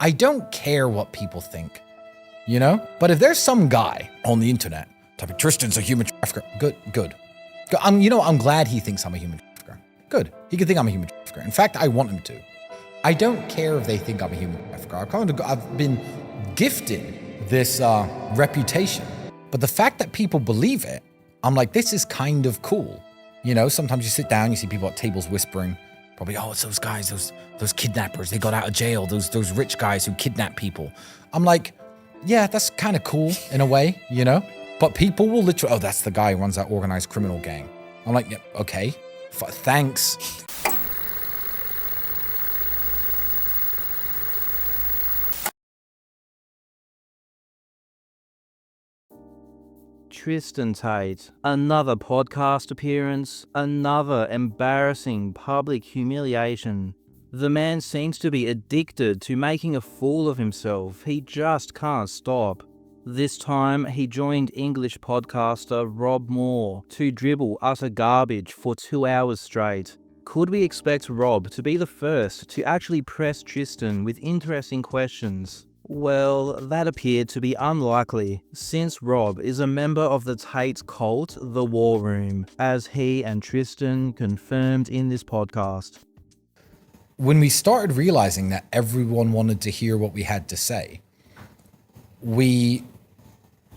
I don't care what people think, you know? But if there's some guy on the internet typing, Tristan's a human trafficker, good. I'm glad he thinks I'm a human trafficker. Good. He can think I'm a human trafficker. In fact, I want him to. I don't care if they think I'm a human trafficker. I've been gifted this reputation. But the fact that people believe it, I'm like, this is kind of cool. You know, sometimes you sit down, you see people at tables whispering, probably, oh, it's those guys, those kidnappers. They got out of jail. Those rich guys who kidnap people. I'm like, yeah, that's kind of cool in a way, you know? But people will literally, oh, that's the guy who runs that organized criminal gang. I'm like, yeah, okay, thanks. Tristan Tate, another podcast appearance, another embarrassing public humiliation. The man seems to be addicted to making a fool of himself. He just can't stop. This time, he joined English podcaster Rob Moore to dribble utter garbage for 2 hours straight. Could we expect Rob to be the first to actually press Tristan with interesting questions? Well, that appeared to be unlikely, since Rob is a member of the Tate cult, The War Room, as he and Tristan confirmed in this podcast. When we started realizing that everyone wanted to hear what we had to say,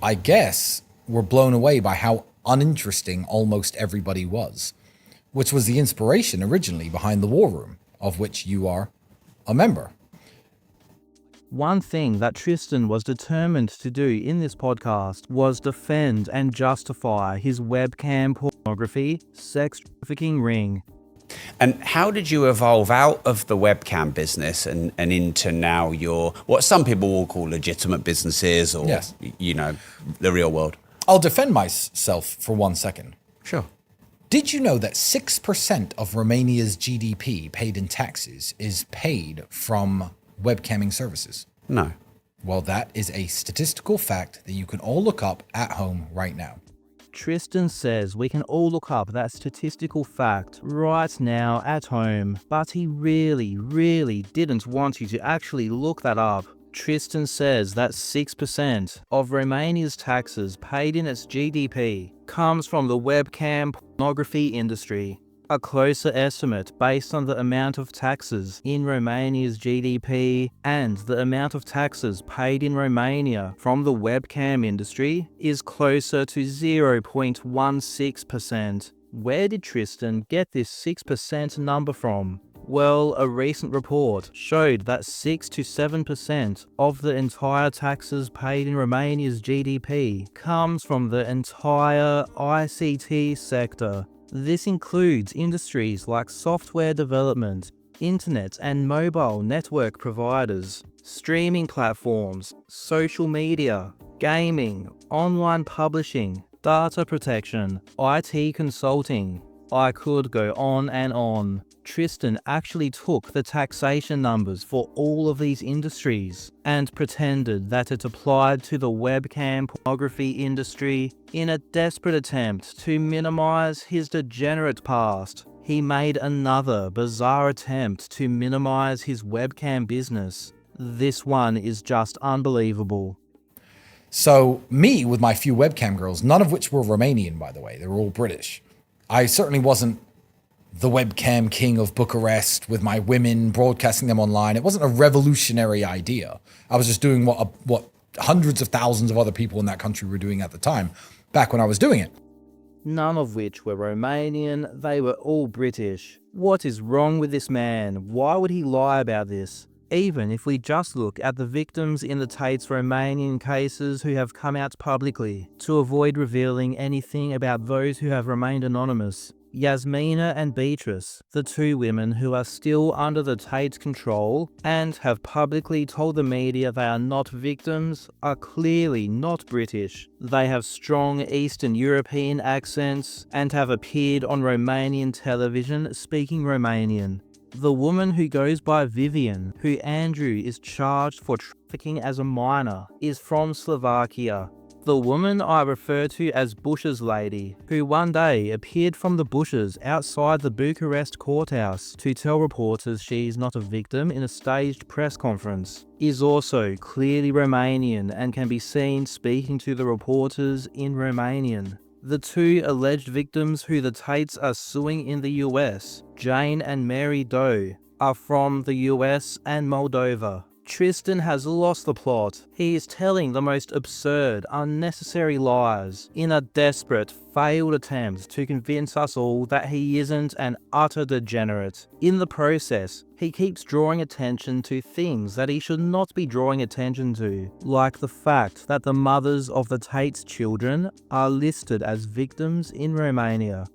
I guess, were blown away by how uninteresting almost everybody was, which was the inspiration originally behind The War Room, of which you are a member. One thing that Tristan was determined to do in this podcast was defend and justify his webcam pornography, sex trafficking ring. And how did you evolve out of the webcam business and into now your, what some people will call legitimate businesses or, yes, you know, the real world? I'll defend myself for 1 second. Sure. Did you know that 6% of Romania's GDP paid in taxes is paid from webcamming services? No. Well, that is a statistical fact that you can all look up at home right now. Tristan says we can all look up that statistical fact right now at home, but he really didn't want you to actually look that up. Tristan says that 6% of Romania's taxes paid in its GDP comes from the webcam pornography industry. A closer estimate based on the amount of taxes in Romania's GDP and the amount of taxes paid in Romania from the webcam industry is closer to 0.16%. Where did Tristan get this 6% number from? Well, a recent report showed that 6 to 7% of the entire taxes paid in Romania's GDP comes from the entire ICT sector. This includes industries like software development, internet and mobile network providers, streaming platforms, social media, gaming, online publishing, data protection, IT consulting. I could go on and on. Tristan actually took the taxation numbers for all of these industries and pretended that it applied to the webcam pornography industry in a desperate attempt to minimize his degenerate past. He made another bizarre attempt to minimize his webcam business. This one is just unbelievable. So me with my few webcam girls, none of which were Romanian, by the way, they were all British. I certainly wasn't the webcam king of Bucharest with my women, broadcasting them online. It wasn't a revolutionary idea. I was just doing what hundreds of thousands of other people in that country were doing at the time, back when I was doing it. None of which were Romanian, they were all British. What is wrong with this man? Why would he lie about this? Even if we just look at the victims in the Tate's Romanian cases who have come out publicly, to avoid revealing anything about those who have remained anonymous. Yasmina and Beatrice, the two women who are still under the Tate's control and have publicly told the media they are not victims, are clearly not British. They have strong Eastern European accents and have appeared on Romanian television speaking Romanian. The woman who goes by Vivian, who Andrew is charged for trafficking as a minor, is from Slovakia. The woman I refer to as Bush's lady, who one day appeared from the bushes outside the Bucharest courthouse to tell reporters she's not a victim in a staged press conference, is also clearly Romanian and can be seen speaking to the reporters in Romanian. The two alleged victims who the Tates are suing in the US, Jane and Mary Doe, are from the US and Moldova. Tristan has lost the plot. He is telling the most absurd, unnecessary lies in a desperate, failed attempt to convince us all that he isn't an utter degenerate. In the process, he keeps drawing attention to things that he should not be drawing attention to, like the fact that the mothers of the Tate's children are listed as victims in Romania.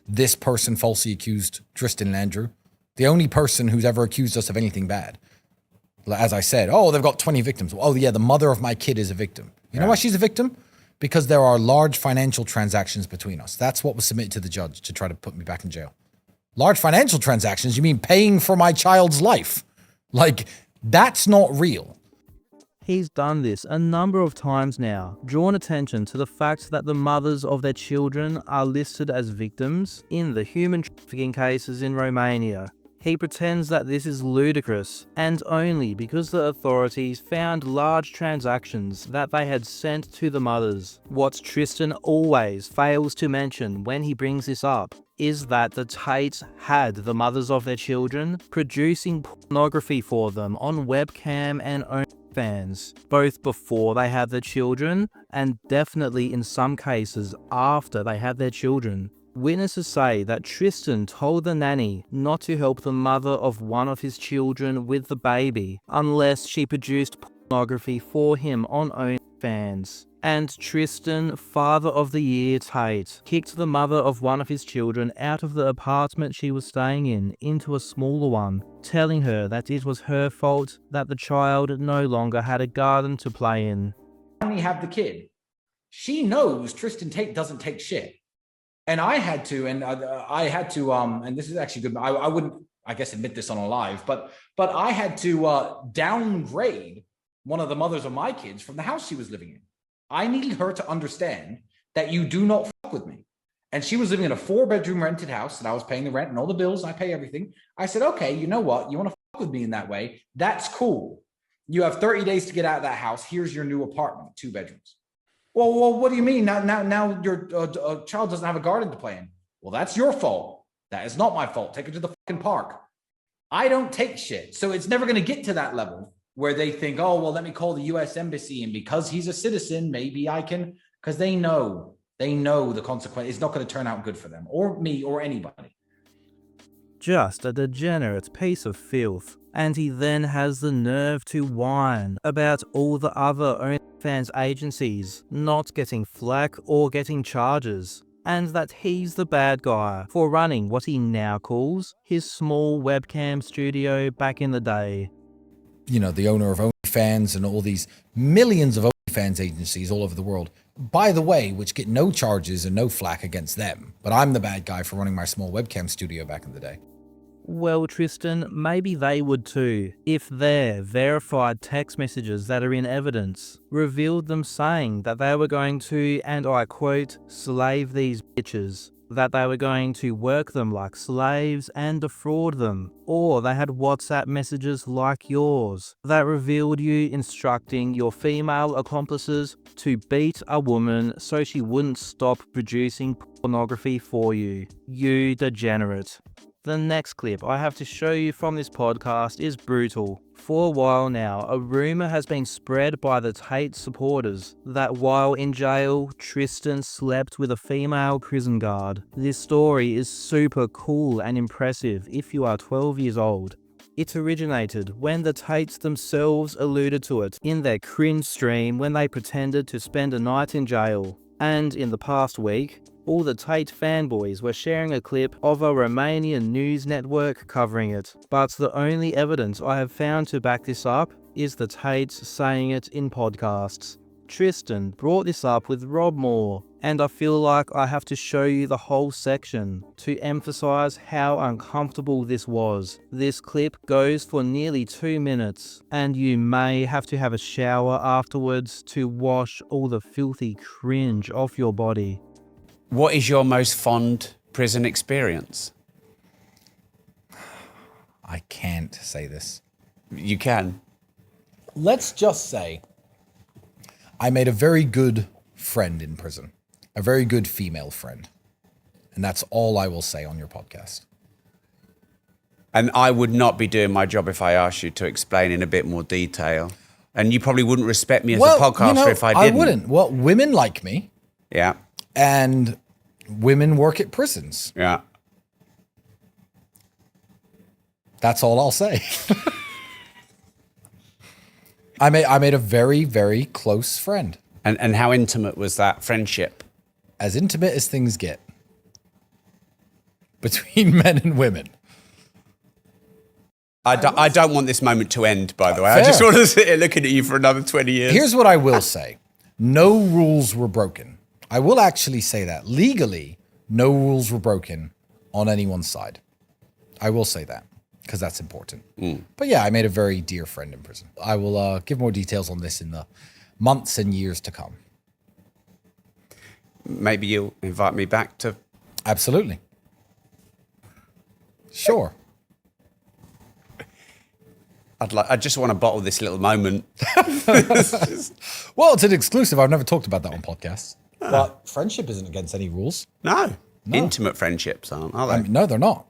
This person falsely accused Tristan and Andrew, the only person who's ever accused us of anything bad. As I said, oh, they've got 20 victims. Oh yeah, the mother of my kid is a victim. You know why she's a victim? Because there are large financial transactions between us. That's what was submitted to the judge to try to put me back in jail. Large financial transactions? You mean paying for my child's life? Like, that's not real. He's done this a number of times now, drawn attention to the fact that the mothers of their children are listed as victims in the human trafficking cases in Romania. He pretends that this is ludicrous, and only because the authorities found large transactions that they had sent to the mothers. What Tristan always fails to mention when he brings this up is that the Tates had the mothers of their children producing pornography for them on webcam and OnlyFans, both before they had their children and definitely in some cases after they had their children. Witnesses say that Tristan told the nanny not to help the mother of one of his children with the baby unless she produced pornography for him on OnlyFans. And Tristan, father of the year Tate, kicked the mother of one of his children out of the apartment she was staying in into a smaller one, telling her that it was her fault that the child no longer had a garden to play in. Only have the kid. She knows Tristan Tate doesn't take shit. And I had to, and this is actually good. I wouldn't, I guess, admit this on a live, but I had to downgrade one of the mothers of my kids from the house she was living in. I needed her to understand that you do not fuck with me. And she was living in a 4-bedroom rented house, and I was paying the rent and all the bills, and I pay everything. I said, okay, you know what? You want to fuck with me in that way? That's cool. You have 30 days to get out of that house. Here's your new apartment, 2 bedrooms. Well, what do you mean? Now your child doesn't have a garden to play in. Well, that's your fault. That is not my fault. Take her to the fucking park. I don't take shit. So it's never going to get to that level where they think, oh, well, let me call the US embassy. And because he's a citizen, maybe I can, because they know the consequence. It's not going to turn out good for them or me or anybody. Just a degenerate piece of filth. And he then has the nerve to whine about all the other OnlyFans agencies not getting flack or getting charges, and that he's the bad guy for running what he now calls his small webcam studio back in the day. You know, the owner of OnlyFans and all these millions of OnlyFans agencies all over the world, by the way, which get no charges and no flack against them. But I'm the bad guy for running my small webcam studio back in the day. Well, Tristan, maybe they would too, if their verified text messages that are in evidence revealed them saying that they were going to, and I quote, slave these bitches, that they were going to work them like slaves and defraud them, or they had WhatsApp messages like yours that revealed you instructing your female accomplices to beat a woman so she wouldn't stop producing pornography for you. You degenerate. The next clip I have to show you from this podcast is brutal. For a while now, a rumour has been spread by the Tate supporters that while in jail, Tristan slept with a female prison guard. This story is super cool and impressive if you are 12 years old. It originated when the Tates themselves alluded to it in their cringe stream when they pretended to spend a night in jail. And in the past week, all the Tate fanboys were sharing a clip of a Romanian news network covering it. But the only evidence I have found to back this up is the Tates saying it in podcasts. Tristan brought this up with Rob Moore, and I feel like I have to show you the whole section to emphasize how uncomfortable this was. This clip goes for nearly 2 minutes, and you may have to have a shower afterwards to wash all the filthy cringe off your body. What is your most fond prison experience? I can't say this. You can. Let's just say I made a very good friend in prison, a very good female friend. And that's all I will say on your podcast. And I would not be doing my job if I asked you to explain in a bit more detail. And you probably wouldn't respect me as a podcaster if I didn't. I wouldn't. Well, women like me. Yeah. And women work at prisons. Yeah. That's all I'll say. I made a very, very close friend. And how intimate was that friendship? As intimate as things get between men and women. I don't want this moment to end, by the way. Fair. I just want to sit here looking at you for another 20 years. Here's what I will say. No rules were broken. I will actually say that. Legally, no rules were broken on anyone's side. I will say that because that's important. But yeah, I made a very dear friend in prison. I will give more details on this in the months and years to come. Maybe you'll invite me back to... Absolutely. Sure. I just want to bottle this little moment. Well, it's an exclusive. I've never talked about that on podcasts. But friendship isn't against any rules. No. Intimate friendships aren't, are they? No, they're not.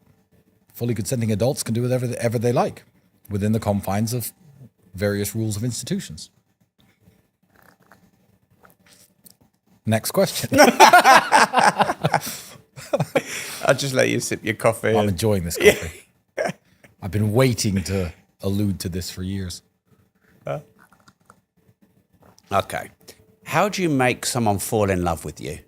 Fully consenting adults can do whatever they like within the confines of various rules of institutions. Next question. I'll just let you sip your coffee. I'm enjoying this coffee. I've been waiting to allude to this for years. Okay. How do you make someone fall in love with you?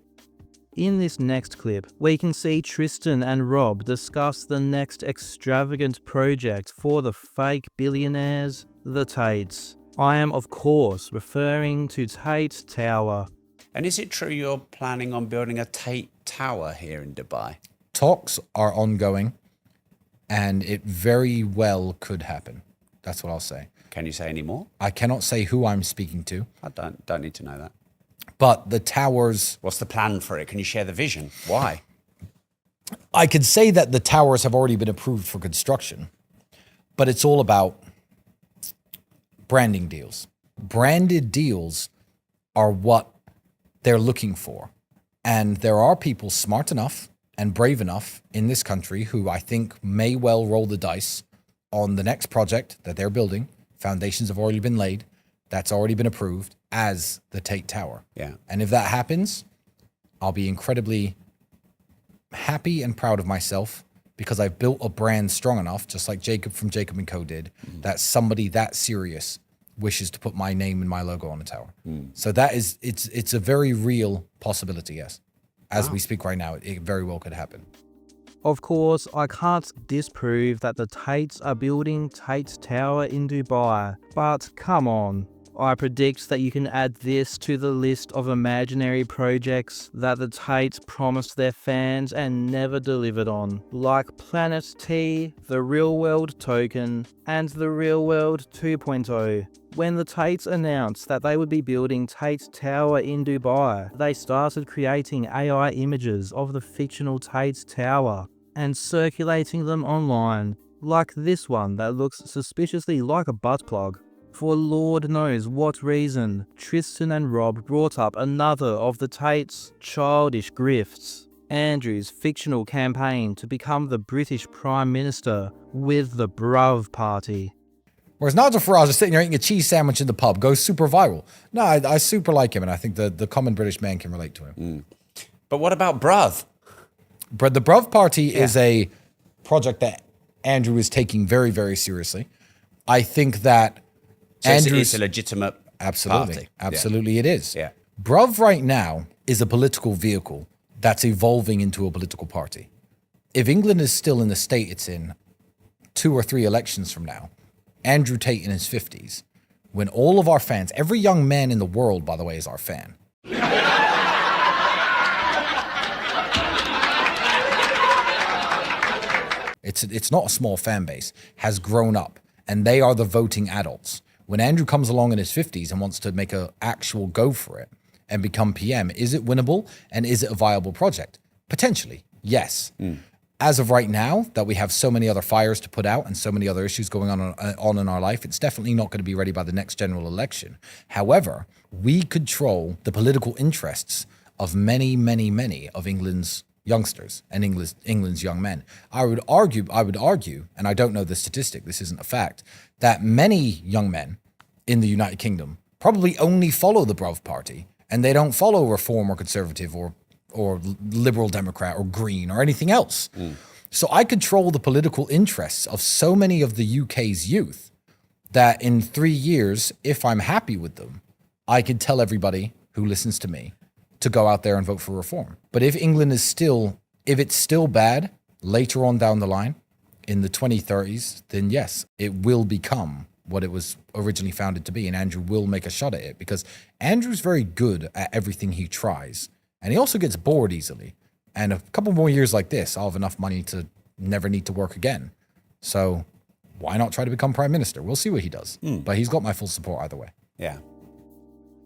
In this next clip, we can see Tristan and Rob discuss the next extravagant project for the fake billionaires, the Tates. I am, of course, referring to Tate Tower. And is it true you're planning on building a Tate Tower here in Dubai? Talks are ongoing, and it very well could happen. That's what I'll say. Can you say any more? I cannot say who I'm speaking to. I don't need to know that. But the towers... What's the plan for it? Can you share the vision? Why? I could say that the towers have already been approved for construction, but it's all about branding deals. Branded deals are what they're looking for. And there are people smart enough and brave enough in this country who I think may well roll the dice on the next project that they're building. Foundations have already been laid. That's already been approved as the Tate Tower. Yeah. And if that happens, I'll be incredibly happy and proud of myself because I've built a brand strong enough, just like Jacob from Jacob & Co. did, that somebody that serious wishes to put my name and my logo on the tower. So that is, it's a very real possibility, yes. As we speak right now, it very well could happen. Of course, I can't disprove that the Tates are building Tate Tower in Dubai, but come on. I predict that you can add this to the list of imaginary projects that the Tates promised their fans and never delivered on, like Planet T, the Real World Token, and the Real World 2.0. When the Tates announced that they would be building Tate Tower in Dubai, they started creating AI images of the fictional Tate Tower and circulating them online, like this one that looks suspiciously like a butt plug. For Lord knows what reason, Tristan and Rob brought up another of the Tates' childish grifts, Andrew's fictional campaign to become the British Prime Minister with the Brav Party. Whereas Nigel Farage is sitting there eating a cheese sandwich in the pub, goes super viral. No, I super like him, and I think the common British man can relate to him. But what about Brav? But the Brav Party is a project that Andrew is taking very, very seriously. I think that So it's a legitimate absolutely, party. absolutely, it is. Yeah. Brav right now is a political vehicle that's evolving into a political party. If England is still in the state it's in 2 or 3 elections from now, Andrew Tate in his 50s when all of our fans, every young man in the world, by the way, is our fan. It's not a small fan base, has grown up, and they are the voting adults. When Andrew comes along in his 50s and wants to make an actual go for it and become PM, is it winnable and is it a viable project? Potentially, yes. As of right now, that we have so many other fires to put out and so many other issues going on in our life, it's definitely not going to be ready by the next general election. However, we control the political interests of many, many, many of England's youngsters and England's young men. I would argue, and I don't know the statistic, this isn't a fact, that many young men in the United Kingdom probably only follow the Brav Party, and they don't follow Reform or Conservative or Liberal Democrat or Green or anything else. So I control the political interests of so many of the UK's youth that in 3 years, if I'm happy with them, I can tell everybody who listens to me to go out there and vote for reform. But if England is still, if it's still bad later on down the line in the 2030s, then yes, it will become what it was originally founded to be. And Andrew will make a shot at it because Andrew's very good at everything he tries. And he also gets bored easily. And a couple more years like this, I'll have enough money to never need to work again. So why not try to become Prime Minister? We'll see what he does. But he's got my full support either way. Yeah.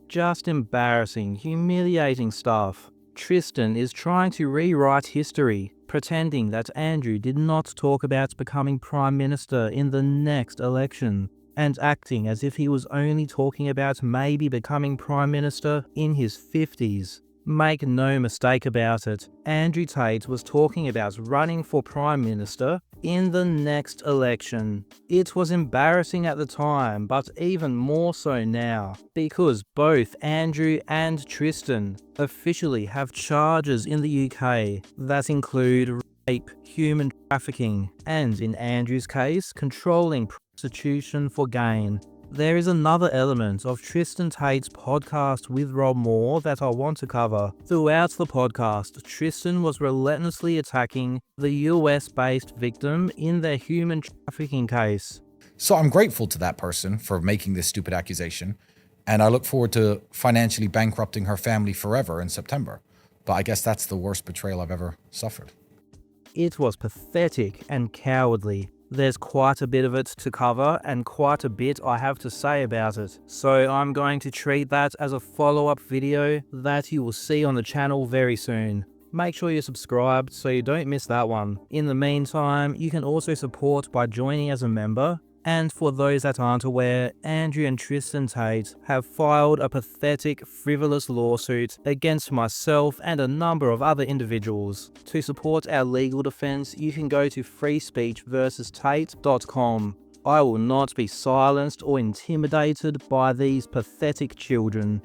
Just embarrassing, humiliating stuff. Tristan is trying to rewrite history, pretending that Andrew did not talk about becoming Prime Minister in the next election, and acting as if he was only talking about maybe becoming Prime Minister in his 50s. Make no mistake about it, Andrew Tate was talking about running for Prime Minister in the next election. It was embarrassing at the time, but even more so now, because both Andrew and Tristan officially have charges in the UK that include rape, human trafficking, and in Andrew's case, controlling prostitution for gain. There is another element of Tristan Tate's podcast with Rob Moore that I want to cover. Throughout the podcast, Tristan was relentlessly attacking the US-based victim in their human trafficking case. So I'm grateful to that person for making this stupid accusation, and I look forward to financially bankrupting her family forever in September. But I guess that's the worst betrayal I've ever suffered. It was pathetic and cowardly. There's quite a bit of it to cover and quite a bit I have to say about it. So I'm going to treat that as a follow-up video that you will see on the channel very soon. Make sure you're subscribed so you don't miss that one. In the meantime, you can also support by joining as a member. And for those that aren't aware, Andrew and Tristan Tate have filed a pathetic, frivolous lawsuit against myself and a number of other individuals. To support our legal defense, you can go to freespeechversustate.com. I will not be silenced or intimidated by these pathetic children.